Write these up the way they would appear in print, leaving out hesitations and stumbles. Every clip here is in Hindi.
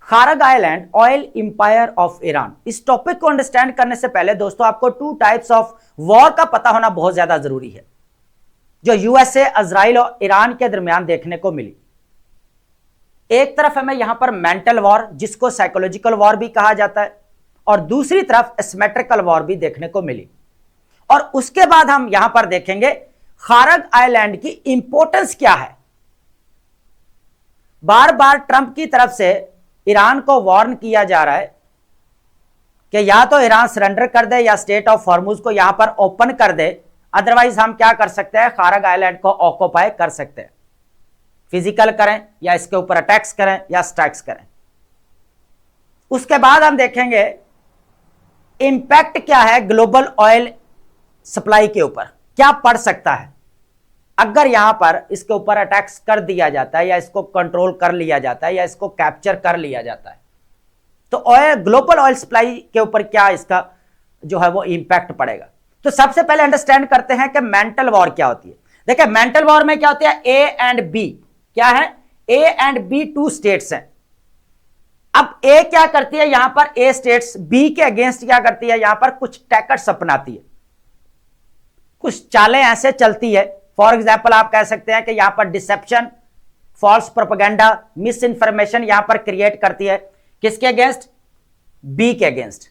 खारग island oil empire of Iran. इस टॉपिक को अंडरस्टैंड करने से पहले दोस्तों आपको टू टाइप्स ऑफ वॉर का पता होना बहुत ज्यादा जरूरी है, जो यूएसए, इजराइल और ईरान के दरमियान देखने को मिली। एक तरफ हमें यहां पर मेंटल वॉर, जिसको साइकोलॉजिकल वॉर भी कहा जाता है, और दूसरी तरफ एसिमेट्रिकल वॉर भी देखने को मिली। और उसके बाद हम यहां पर देखेंगे खारग आइलैंड की इंपॉर्टेंस क्या है। बार बार ट्रंप की तरफ से ईरान को वार्न किया जा रहा है कि या तो ईरान सरेंडर कर दे या स्टेट ऑफ हॉर्मुज को यहां पर ओपन कर दे, अदरवाइज हम क्या कर सकते हैं, खारग आइलैंड को ऑक्यूपाई कर सकते हैं। फिजिकल करें या इसके ऊपर अटैक्स करें या स्ट्राइक्स करें। उसके बाद हम देखेंगे इंपैक्ट क्या है ग्लोबल ऑयल सप्लाई के ऊपर, क्या पड़ सकता है अगर यहां पर इसके ऊपर अटैक्स कर दिया जाता है या इसको कंट्रोल कर लिया जाता है या इसको कैप्चर कर लिया जाता है, तो ऑयल, ग्लोबल ऑयल सप्लाई के ऊपर क्या इसका जो है वो इंपैक्ट पड़ेगा। तो सबसे पहले अंडरस्टैंड करते हैं कि मेंटल वॉर क्या होती है। देखिए मेंटल वॉर में क्या होती है, ए एंड बी, क्या है, A and B two states हैं। अब ए क्या करती है, यहां पर ए स्टेट्स बी के अगेंस्ट क्या करती है, यहां पर कुछ टैक्टिक्स अपनाती है, कुछ चालें ऐसे चलती है। फॉर एग्जाम्पल आप कह सकते हैं कि यहां पर deception, false propaganda, misinformation यहां पर क्रिएट करती है। किसके अगेंस्ट, बी के अगेंस्ट।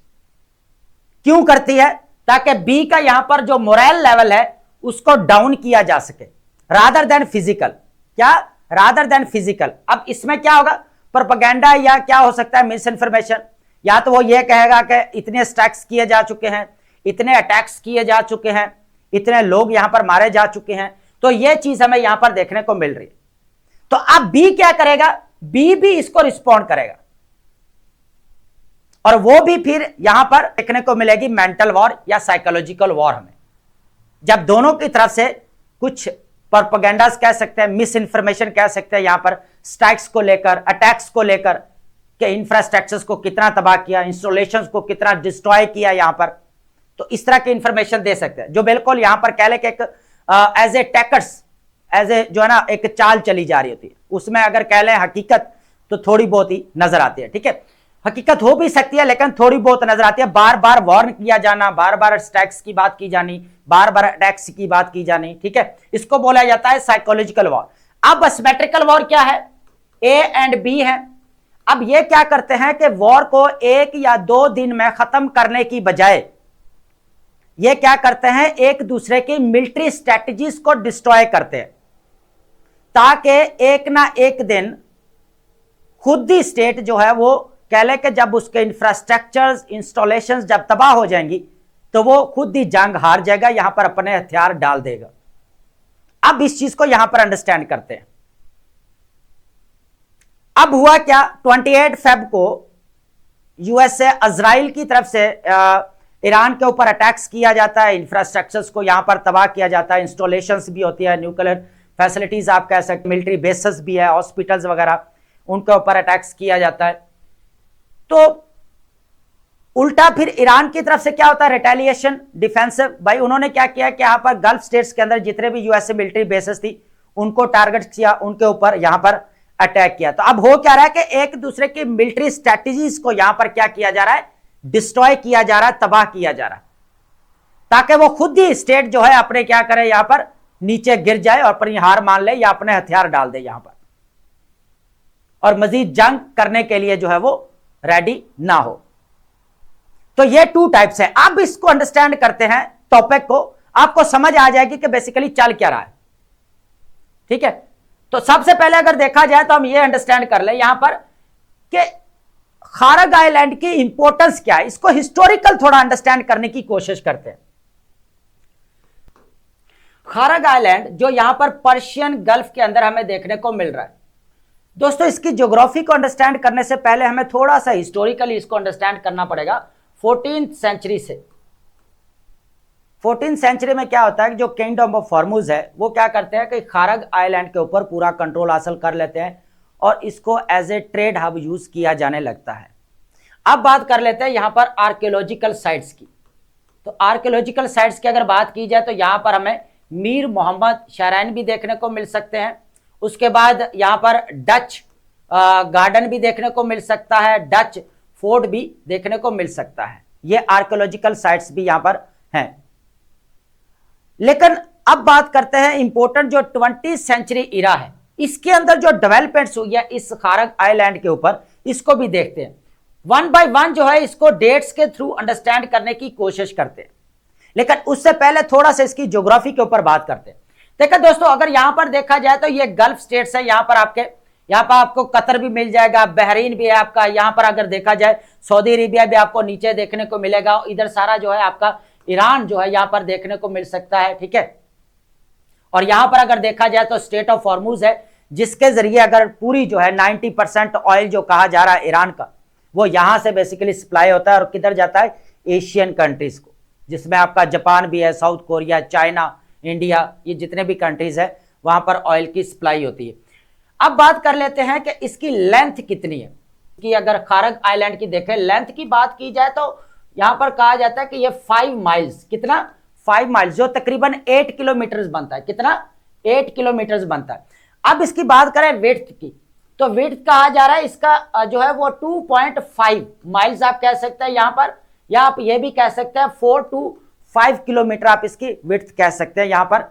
क्यों करती है, ताकि बी का यहां पर जो मोरल लेवल है उसको डाउन किया जा सके, रादर देन फिजिकल। क्या, रादर देन फिजिकल। अब इसमें क्या होगा, प्रोपेगेंडा या क्या हो सकता है, मिस इंफॉर्मेशन। या तो वो ये कहेगा कि इतने स्ट्राइक्स किए जा चुके हैं, इतने अटैक्स किए जा चुके हैं, इतने लोग यहां पर मारे जा चुके हैं। तो यह चीज हमें यहां पर देखने को मिल रही है। तो अब बी क्या करेगा, बी भी इसको रिस्पॉन्ड करेगा, और वो भी फिर यहां पर देखने को मिलेगी मेंटल वॉर या साइकोलॉजिकल वॉर। हमें जब दोनों की तरफ से कुछ प्रोपेगेंडास कह सकते हैं, मिस इंफॉर्मेशन कह सकते हैं, यहां पर स्ट्राइक्स को लेकर, अटैक्स को लेकर, के इंफ्रास्ट्रक्चर्स को कितना तबाह किया, इंस्टॉलेशंस को कितना डिस्ट्रॉय किया यहां पर, तो इस तरह की इंफॉर्मेशन दे सकते हैं, जो बिल्कुल यहां पर कह ले कि एक एज ए टैकर्स, एज ए जो है ना एक चाल चली जा रही होती है। उसमें अगर कह लें हकीकत तो थोड़ी बहुत ही नजर आती है। ठीक है, हकीकत हो भी सकती है लेकिन थोड़ी बहुत नजर आती है। बार बार वार्न किया जाना, बार बार स्ट्राइक्स की बात की जानी, बार बार अटैक्स की बात की जानी, ठीक है, इसको बोला जाता है साइकोलॉजिकल वॉर। अब एसिमेट्रिकल वॉर क्या है, ए एंड बी है। अब ये क्या करते हैं कि वॉर को 1 या 2 दिन में खत्म करने की बजाय ये क्या करते हैं, एक दूसरे की मिलिट्री स्ट्रेटजीज को डिस्ट्रॉय करते हैं, ताकि एक ना एक दिन खुद ही स्टेट जो है वो कह ले कि जब उसके इंफ्रास्ट्रक्चर्स, इंस्टॉलेशंस जब तबाह हो जाएंगी तो वो खुद ही जंग हार जाएगा, यहां पर अपने हथियार डाल देगा। अब इस चीज को यहां पर अंडरस्टैंड करते हैं। अब हुआ क्या, 28 फेब को यूएसए, इजराइल की तरफ से ईरान के ऊपर अटैक्स किया जाता है, इंफ्रास्ट्रक्चर्स को यहां पर तबाह किया जाता है, इंस्टॉलेशंस भी होती है, न्यूक्लियर फैसिलिटीज आप कह सकते, मिलिट्री बेसेस भी है, हॉस्पिटल्स वगैरह, उनके ऊपर अटैक्स किया जाता है। तो उल्टा फिर ईरान की तरफ से क्या होता है, रिटेलिएशन, डिफेंसिव। भाई उन्होंने क्या किया कि यहां पर गल्फ स्टेट्स के अंदर जितने भी यूएसए मिलिट्री बेसेस थी उनको टारगेट किया, उनके ऊपर यहां पर अटैक किया। तो अब हो क्या रहा है कि एक दूसरे की मिलिट्री स्ट्रेटजीज को यहां पर क्या किया जा रहा है, डिस्ट्रॉय किया जा रहा है, तबाह किया जा रहा है, ताकि वो खुद ही स्टेट जो है अपने क्या करे, यहां पर नीचे गिर जाए और अपनी हार मान ले या अपने हथियार डाल दे यहां पर, और मजीद जंग करने के लिए जो है वो रेडी ना हो। तो ये 2 टाइप्स है। अब इसको अंडरस्टैंड करते हैं, टॉपिक को, आपको समझ आ जाएगी कि बेसिकली चल क्या रहा है। ठीक है, तो सबसे पहले अगर देखा जाए तो हम ये अंडरस्टैंड कर ले यहां पर कि खारग आइलैंड की इंपॉर्टेंस क्या है। इसको हिस्टोरिकल थोड़ा अंडरस्टैंड करने की कोशिश करते हैं। खारग आइलैंड जो यहां पर पर्शियन गल्फ के अंदर हमें देखने को मिल रहा है। दोस्तों इसकी ज्योग्राफी को अंडरस्टैंड करने से पहले हमें थोड़ा सा हिस्टोरिकली इसको अंडरस्टैंड करना पड़ेगा। 14th सेंचुरी से, 14th सेंचुरी में क्या होता है कि जो किंगडम ऑफ हॉर्मुज है वो क्या करते हैं कि खारग आइलैंड के ऊपर पूरा कंट्रोल हासिल कर लेते हैं और इसको as a trade hub use किया जाने लगता है। अब बात कर लेते हैं यहां पर आर्कियोलॉजिकल साइट्स की। तो आर्कियोलॉजिकल साइट्स की अगर बात की जाए तो यहां पर हमें मीर मोहम्मद शहरैन भी देखने को मिल सकते हैं। उसके बाद यहाँ पर डच गार्डन भी देखने को मिल सकता है, डच फोर्ट भी देखने को मिल सकता है। ये आर्कियोलॉजिकल साइट्स भी यहाँ पर हैं। लेकिन अब बात करते हैं इंपॉर्टेंट जो 20th सेंचुरी इरा है, इसके अंदर जो डेवलपमेंट्स हुई है इस खारग आइलैंड के ऊपर, इसको भी देखते हैं। वन बाय वन जो है इसको डेट्स के थ्रू अंडरस्टैंड करने की कोशिश करते हैं। लेकिन उससे पहले थोड़ा सा इसकी ज्योग्राफी के ऊपर बात करते हैं। देखिए दोस्तों, अगर यहां पर देखा जाए तो ये गल्फ स्टेट्स है। यहां पर आपको कतर भी मिल जाएगा, बहरीन भी है आपका। यहां पर अगर देखा जाए सऊदी अरेबिया भी आपको नीचे देखने को मिलेगा। इधर सारा जो है आपका ईरान जो है यहां पर देखने को मिल सकता है, ठीक है। और यहां पर अगर देखा जाए तो स्टेट ऑफ हॉर्मुज है, जिसके जरिए अगर पूरी जो है 90% ऑयल जो कहा जा रहा है ईरान का, वो यहां से बेसिकली सप्लाई होता है और किधर जाता है, एशियन कंट्रीज को, जिसमें आपका जापान भी है, साउथ कोरिया, चाइना, इंडिया, ये जितने भी कंट्रीज है वहां पर ऑयल की सप्लाई होती है। अब बात कर लेते हैं कि इसकी लेंथ कितनी है। कि अगर खारग आइलैंड की देखें, लेंथ की बात की जाए तो यहां पर कहा जाता है कि ये 5 माइल्स, कितना, 5 माइल्स, जो तकरीबन 8 किलोमीटर बनता है। कितना, 8 किलोमीटर बनता है। अब इसकी बात करें विड्थ की, तो विड्थ कहा जा रहा है इसका जो है वो 2.5 माइल्स आप कह सकते हैं यहां पर, या आप ये भी कह सकते हैं 4 to 5 किलोमीटर आप इसकी विड्थ कह सकते हैं यहां पर।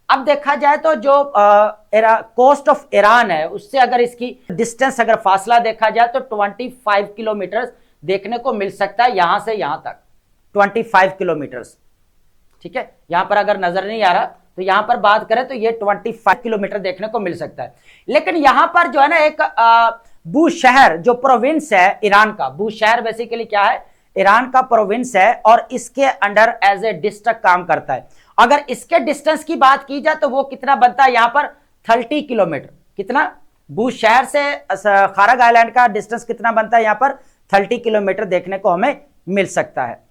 अब देखा जाए तो जो कोस्ट ऑफ ईरान है उससे अगर इसकी डिस्टेंस, अगर फासला देखा जाए तो 25 किलोमीटर देखने को मिल सकता है यहां से यहां तक, 25 किलोमीटर, ठीक है। यहां पर अगर नजर नहीं आ रहा तो यहां पर बात करें तो ये 25 किलोमीटर देखने को मिल सकता है। लेकिन यहां पर जो है ना एक बूशहर जो प्रोविंस है ईरान का, बूशहर बेसिकली क्या है, ईरान का प्रोविंस है और इसके अंडर एज ए डिस्ट्रिक्ट काम करता है। अगर इसके डिस्टेंस की बात की जाए तो वो कितना बनता है यहां पर, 30 किलोमीटर। कितना, बूशहर से खारग आइलैंड का डिस्टेंस कितना बनता है यहां पर, 30 किलोमीटर देखने को हमें मिल सकता है।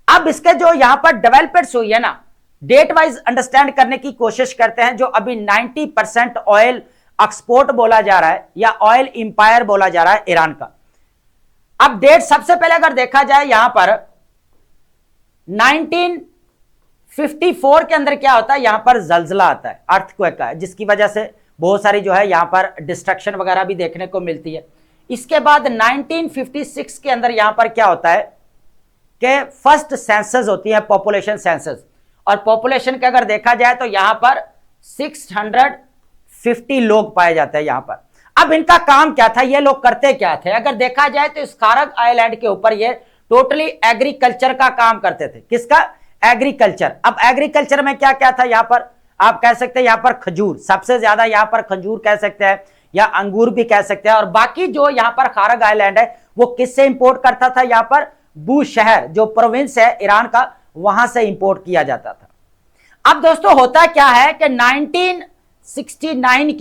अब इसके जो यहां पर डेवलपमेंट्स हुई है ना, डेट वाइज अंडरस्टैंड करने की कोशिश करते हैं। जो अभी 90% ऑयल एक्सपोर्ट बोला जा रहा है या ऑयल इंपायर बोला जा रहा है ईरान का। अब डेट सबसे पहले अगर देखा जाए यहां पर 1954 के अंदर क्या होता है, यहां पर जलजला आता है, अर्थक्वेक का, जिसकी वजह से बहुत सारी जो है यहां पर डिस्ट्रक्शन वगैरह भी देखने को मिलती है। इसके बाद 1956 के अंदर यहां पर क्या होता है कि फर्स्ट सेंसस होती है, पॉपुलेशन सेंसस। और पॉपुलेशन का अगर देखा जाए तो यहां पर 650 लोग पाए जाते हैं यहां पर। अब इनका काम क्या था, ये लोग करते क्या थे, अगर देखा जाए तो इस खारग आइलैंड के ऊपर ये टोटली एग्रीकल्चर का काम करते थे। किसका, एग्रीकल्चर। अब एग्रीकल्चर में क्या क्या था यहां पर, आप कह सकते हैं यहां पर खजूर, सबसे ज्यादा यहां पर खजूर कह सकते हैं या अंगूर भी कह सकते हैं। और बाकी जो यहां पर खारग आइलैंड है वो किससे इंपोर्ट करता था, यहां पर बूशहर जो प्रोविंस है ईरान का, वहां से इंपोर्ट किया जाता था। अब दोस्तों होता क्या है कि 1969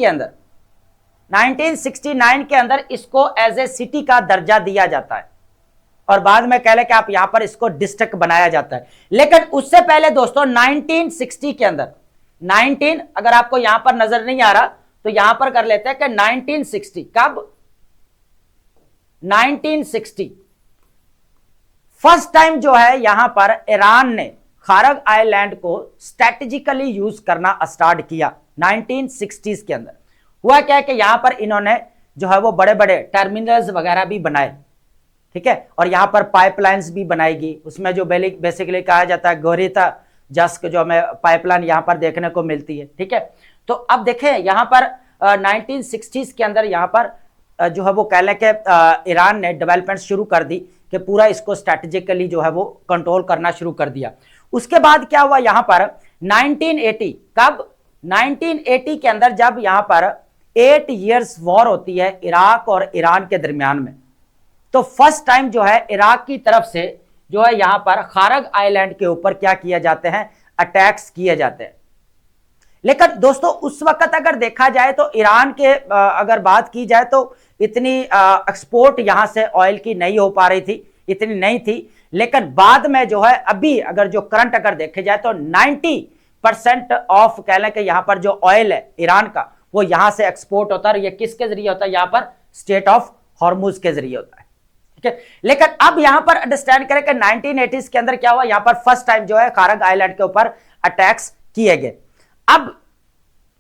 के अंदर इसको एज ए सिटी का दर्जा दिया जाता है और बाद में कह ले कि आप यहां पर इसको डिस्ट्रिक्ट बनाया जाता है। लेकिन उससे पहले दोस्तों 1960 के अंदर, 19 अगर आपको यहां पर नजर नहीं आ रहा तो यहां पर कर लेते हैं कि 1960, कब, 1960 फर्स्ट टाइम जो है यहां पर ईरान ने खारग आइलैंड को स्ट्रेटेजिकली यूज करना स्टार्ट किया 1960s के अंदर। हुआ क्या है कि यहां पर इन्होंने जो है वो बड़े बड़े टर्मिनल्स वगैरह भी बनाए, ठीक है। और यहां पर पाइपलाइंस भी बनाएगी, उसमें जो बेसिकली कहा जाता है गोरिता जस्क जो हमें पाइपलाइन यहां पर देखने को मिलती है, ठीक है। तो अब देखें यहां पर 1960s के अंदर यहां पर जो है वो कह लें कि ईरान ने डेवलपमेंट शुरू कर दी कि पूरा इसको स्ट्रेटेजिकली जो है वो कंट्रोल करना शुरू कर दिया। उसके बाद क्या हुआ यहां पर 1980, कब, 1980 के अंदर जब यहां पर 8 इयर्स वॉर होती है इराक और ईरान के दरमियान में, तो फर्स्ट टाइम जो है इराक की तरफ से जो है यहां पर खारग आइलैंड के ऊपर क्या किया जाते हैं, अटैक्स किए जाते हैं। लेकिन दोस्तों उस वक्त अगर देखा जाए तो ईरान के अगर बात की जाए तो इतनी एक्सपोर्ट यहां से ऑयल की नहीं हो पा रही थी, इतनी नहीं थी। लेकिन बाद में जो है अभी अगर जो करंट अगर देखे जाए तो 90% ऑफ कह लें कि यहां पर जो ऑयल है ईरान का वो यहां से एक्सपोर्ट होता है। और ये किसके जरिए होता है, यहां पर स्टेट ऑफ हॉर्मुज के जरिए होता है, ठीक है। लेकिन अब यहां पर अंडरस्टैंड करें कि 1980s के अंदर क्या हुआ, यहां पर फर्स्ट टाइम जो है खारग आइलैंड के ऊपर अटैक्स किए गए। अब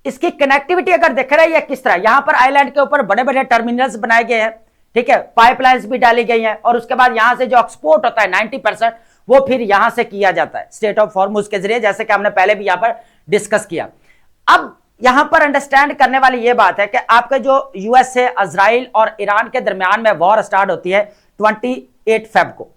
इसकी कनेक्टिविटी अगर देख रहे हैं किस तरह, यहां पर आइलैंड के ऊपर बड़े बड़े टर्मिनल्स बनाए गए हैं, ठीक है, पाइपलाइंस भी डाली गई हैं, और उसके बाद यहां से जो एक्सपोर्ट होता है 90% वो फिर यहां से किया जाता है स्ट्रेट ऑफ हॉर्मुज के जरिए, जैसे कि हमने पहले भी यहां पर डिस्कस किया। अब यहां पर अंडरस्टैंड करने वाली यह बात है कि आपके जो यूएसए, इजराइल और ईरान के दरमियान में वॉर स्टार्ट होती है 28 फेब को,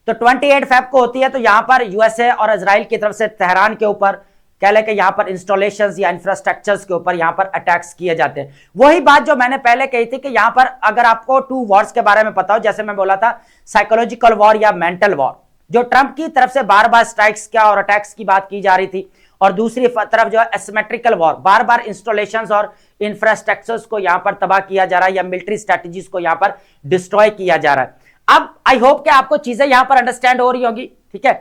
तो 28 फेब को होती है, तो यहां पर यूएसए और इजराइल की तरफ से तेहरान के ऊपर कह लें कि यहां पर इंस्टॉलेशंस या इंफ्रास्ट्रक्चर्स के ऊपर यहां पर अटैक्स किए जाते हैं। वही बात जो मैंने पहले कही थी कि यहां पर अगर आपको टू वॉर्स के बारे में पता हो, जैसे मैं बोला था साइकोलॉजिकल वॉर या मेंटल वॉर, जो ट्रंप की तरफ से बार बार स्ट्राइक्स क्या और अटैक्स की बात की जा रही थी, और दूसरी तरफ जो है एसिमेट्रिकल वॉर, बार बार इंस्टॉलेशंस और इंफ्रास्ट्रक्चर्स को यहां पर तबाह किया जा रहा है या मिलिट्री स्ट्रेटजीज को यहां पर डिस्ट्रॉय किया जा रहा है। अब आई होप कि आपको चीजें यहां पर अंडरस्टैंड हो रही होगी, ठीक है।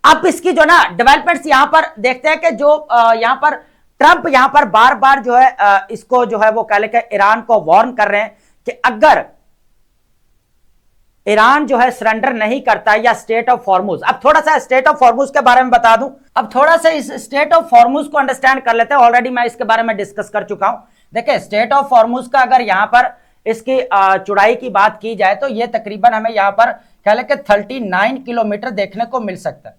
अब इसकी जो ना डेवलपमेंट्स यहां पर देखते हैं कि जो यहां पर ट्रंप यहां पर बार बार जो है इसको जो है वो कह लेकर ईरान को वार्न कर रहे हैं कि अगर ईरान जो है सरेंडर नहीं करता या स्टेट ऑफ हॉर्मुज, अब थोड़ा सा स्टेट ऑफ हॉर्मुज के बारे में बता दूं, अब थोड़ा सा इस स्टेट ऑफ हॉर्मुज को अंडरस्टैंड कर लेते हैं। ऑलरेडी मैं इसके बारे में डिस्कस कर चुका हूं। देखिए स्टेट ऑफ हॉर्मुज का अगर यहां पर इसकी चौड़ाई की बात की जाए तो यह तकरीबन हमें यहां पर कह लें कि 39 किलोमीटर देखने को मिल सकता है।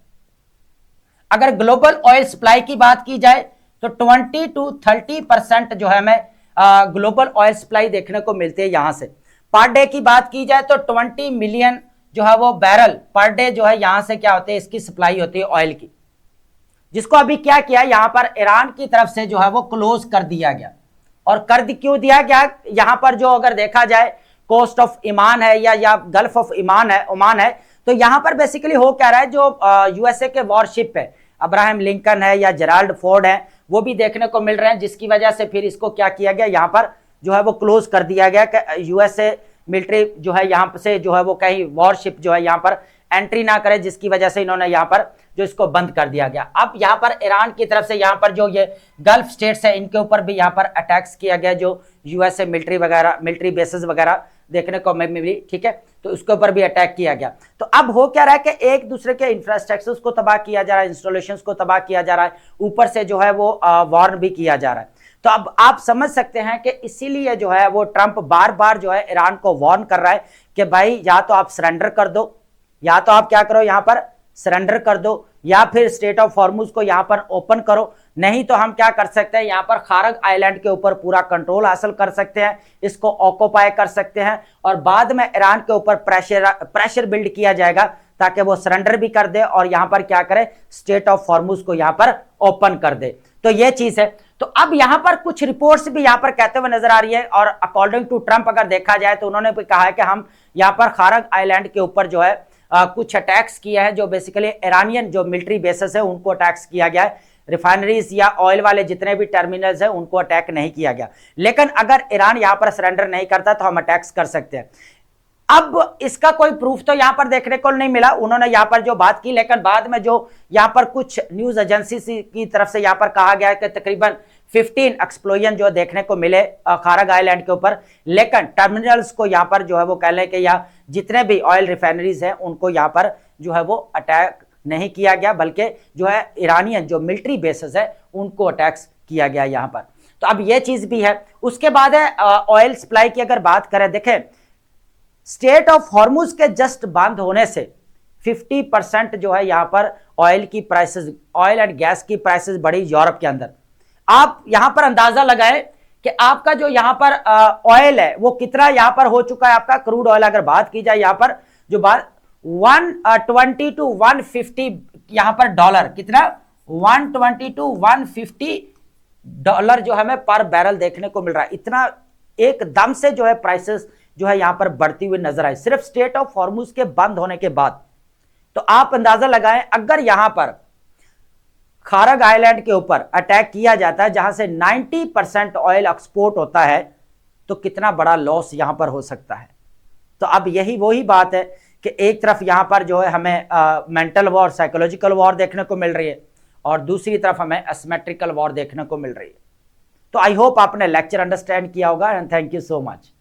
अगर ग्लोबल ऑयल सप्लाई की बात की जाए तो 20 to 30% जो है हमें ग्लोबल ऑयल सप्लाई देखने को मिलती है यहां से। पर डे की बात की जाए तो 20 मिलियन जो है वो बैरल पर डे जो है यहां से क्या होते हैं, इसकी सप्लाई होती है ऑयल की, जिसको अभी क्या किया यहां पर ईरान की तरफ से जो है वो क्लोज कर दिया गया। और क्यों दिया गया, यहां पर जो अगर देखा जाए कोस्ट ऑफ ईमान है या गल्फ ऑफ ईमान है, ओमान है, तो यहां पर बेसिकली हो क्या रहा है, जो यूएसए के वॉरशिप है, अब्राहम लिंकन है या जेराल्ड फोर्ड है, वो भी देखने को मिल रहे हैं, जिसकी वजह से फिर इसको क्या किया गया, यहां पर जो है वो क्लोज कर दिया गया कि यूएसए मिलिट्री जो है यहां से जो है वो कहीं वॉरशिप जो है यहां पर एंट्री ना करे, जिसकी वजह से इन्होंने यहां पर जो इसको बंद कर दिया गया। अब यहां पर ईरान की तरफ से यहां पर जो ये गल्फ स्टेट्स है इनके ऊपर भी यहां पर अटैक्स किया गया, जो यूएसए मिलिट्री बेसिस वगैरह देखने को मिली, ठीक है, तो उसके ऊपर भी अटैक किया गया। तो अब हो क्या रहा है कि एक दूसरे के इंफ्रास्ट्रक्चर्स को तबाह किया जा रहा है, इंस्टॉलेशंस को तबाह किया जा रहा है, ऊपर से जो है वो वार्न भी किया जा रहा है। तो अब आप समझ सकते हैं कि इसीलिए जो है वो ट्रंप बार बार जो है ईरान को वार्न कर रहा है कि भाई या तो आप सरेंडर कर दो, या तो आप क्या करो यहां पर सरेंडर कर दो, या फिर स्टेट ऑफ हॉर्मुज को यहां पर ओपन करो, नहीं तो हम क्या कर सकते हैं यहां पर खारग आइलैंड के ऊपर पूरा कंट्रोल हासिल कर सकते हैं, इसको ऑक्यूपाई कर सकते हैं, और बाद में ईरान के ऊपर प्रेशर बिल्ड किया जाएगा ताकि वो सरेंडर भी कर दे और यहां पर क्या करे, स्टेट ऑफ हॉर्मुज को यहां पर ओपन कर दे। तो ये चीज है। तो अब यहां पर कुछ रिपोर्ट्स भी यहां पर कहते हुए नजर आ रही है, और अकॉर्डिंग टू ट्रंप अगर देखा जाए तो उन्होंने भी कहा है कि हम यहां पर खारग आइलैंड के ऊपर जो है कुछ अटैक्स किया है, जो बेसिकली ईरानियन जो मिलिट्री बेसिस है उनको अटैक्स किया गया है, रिफाइनरीज या ऑयल वाले जितने भी टर्मिनल्स हैं उनको अटैक नहीं किया गया। लेकिन अगर ईरान यहां पर सरेंडर नहीं करता तो हम अटैक्स कर सकते हैं। अब इसका कोई प्रूफ तो यहां पर देखने को नहीं मिला, उन्होंने यहां पर जो बात की, लेकिन बाद में जो यहां पर कुछ न्यूज एजेंसी की तरफ से यहां पर कहा गया है कि तकरीबन 15 एक्सप्लोजन जो देखने को मिले खारग आइलैंड के ऊपर, लेकिन टर्मिनल्स को यहां पर जो है वो कह लें कि या जितने भी ऑयल रिफाइनरीज हैं उनको यहां पर जो है वो अटैक नहीं किया गया, बल्कि जो है ईरानियन जो मिलिट्री बेसिस है उनको अटैक्स किया गया यहां पर। तो अब यह चीज भी है। उसके बाद है ऑयल सप्लाई की अगर बात करें, देखें स्टेट ऑफ हॉर्मुज के जस्ट बंद होने से 50% जो है यहां पर ऑयल की प्राइसेस, ऑयल एंड गैस की प्राइसेस बढ़ी यूरोप के अंदर। आप यहां पर अंदाजा लगाएं कि आपका जो यहां पर ऑयल है वो कितना यहां पर हो चुका है, आपका क्रूड ऑयल अगर बात की जाए यहां पर जो बात 120 to 150 यहां पर डॉलर, कितना 120 to 150 डॉलर जो हमें पर बैरल देखने को मिल रहा है। इतना एकदम से जो है प्राइसेस जो है यहां पर बढ़ती हुई नजर आई सिर्फ स्टेट ऑफ हॉर्मुज के बंद होने के बाद। तो आप अंदाजा लगाएं अगर यहां पर खारग आइलैंड के ऊपर अटैक किया जाता है जहां से 90% ऑयल एक्सपोर्ट होता है, तो कितना बड़ा लॉस यहां पर हो सकता है। तो अब यही वही बात है कि एक तरफ यहां पर जो है हमें मेंटल वॉर, साइकोलॉजिकल वॉर देखने को मिल रही है, और दूसरी तरफ हमें एसिमेट्रिकल वॉर देखने को मिल रही है। तो आई होप आपने लेक्चर अंडरस्टैंड किया होगा, and thank you so much.